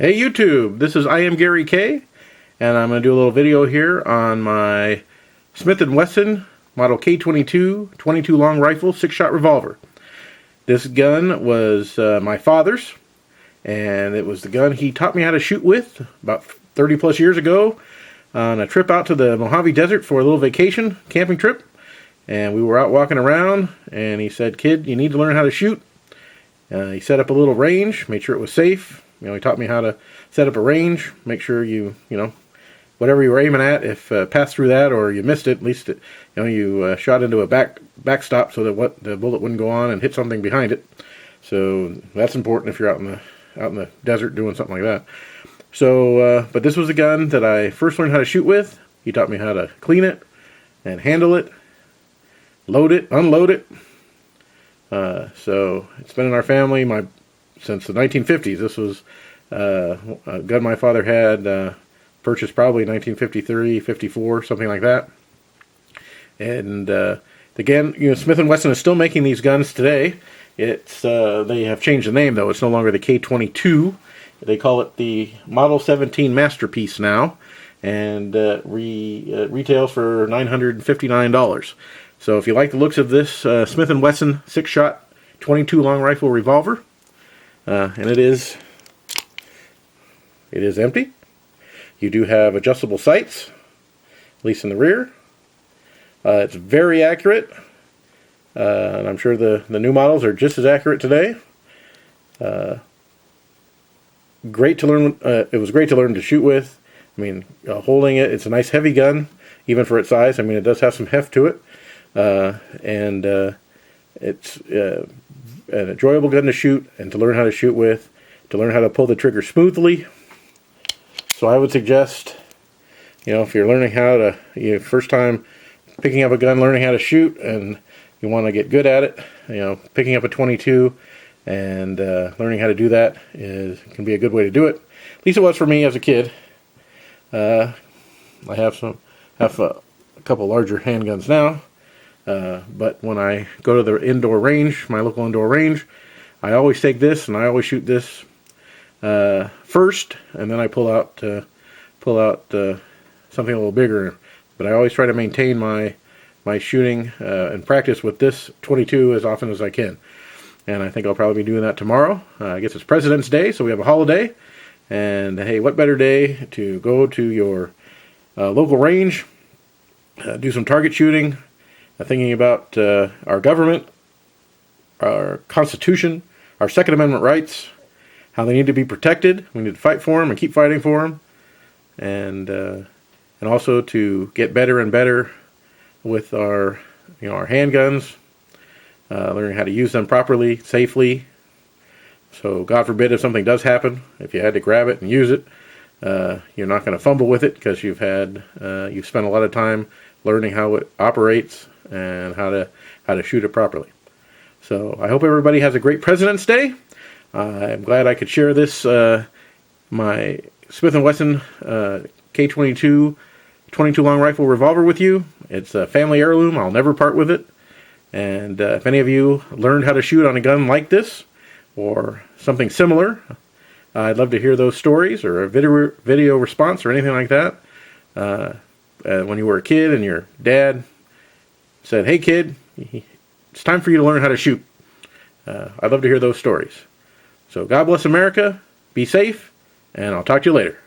Hey YouTube, this is I am Gary K, and I'm going to do a little video here on my Smith & Wesson model K-22 22 long rifle 6-shot revolver. This gun was my father's, and it was the gun he taught me how to shoot with about 30 plus years ago on a trip out to the Mojave Desert for a little vacation camping trip. And we were out walking around, and he said, "Kid, you need to learn how to shoot." He set up a little range, made sure it was safe. He taught me how to set up a range, make sure you whatever you were aiming at, if passed through that or you missed it, at least you shot into a backstop so that the bullet wouldn't go on and hit something behind it. So that's important if you're out in the desert doing something like that. So, but this was a gun that I first learned how to shoot with. He taught me how to clean it and handle it, load it, unload it. So it's been in our family since the 1950s. This was a gun my father had purchased probably 1953, 54, something like that. And again, Smith & Wesson is still making these guns today. They have changed the name though. It's no longer the K-22. They call it the Model 17 Masterpiece now, and retails for $959. So if you like the looks of this Smith & Wesson 6-shot 22 long rifle revolver, and it is empty. You do have adjustable sights, at least in the rear. It's very accurate, and I'm sure the new models are just as accurate today. Great to learn. It was great to learn to shoot with. I mean, holding it, it's a nice heavy gun, even for its size. I mean, it does have some heft to it, and it's an enjoyable gun to shoot and to learn how to shoot with, to learn how to pull the trigger smoothly. So I would suggest, if you're learning how to, first time picking up a gun, learning how to shoot, and you want to get good at it, picking up a 22 and learning how to do that can be a good way to do it. At least it was for me as a kid. I have a couple larger handguns now. But when I go to the indoor range, my local indoor range, I always take this and I always shoot this first, and then I pull out something a little bigger. But I always try to maintain my shooting and practice with this 22 as often as I can. And I think I'll probably be doing that tomorrow. I guess it's President's Day, so we have a holiday. And hey, what better day to go to your local range, do some target shooting, thinking about our government, our Constitution, our Second Amendment rights, how they need to be protected. We need to fight for them and keep fighting for them, and also to get better and better with our handguns, learning how to use them properly, safely. So God forbid if something does happen, if you had to grab it and use it, you're not going to fumble with it because you've spent a lot of time learning how it operates and how to shoot it properly. So I hope everybody has a great President's Day. I'm glad I could share this, my Smith & Wesson K-22 22 long rifle revolver with you. It's a family heirloom. I'll never part with it. And if any of you learned how to shoot on a gun like this or something similar, I'd love to hear those stories or a video response or anything like that. When you were a kid and your dad said, "Hey kid, it's time for you to learn how to shoot." I'd love to hear those stories. So God bless America, be safe, and I'll talk to you later.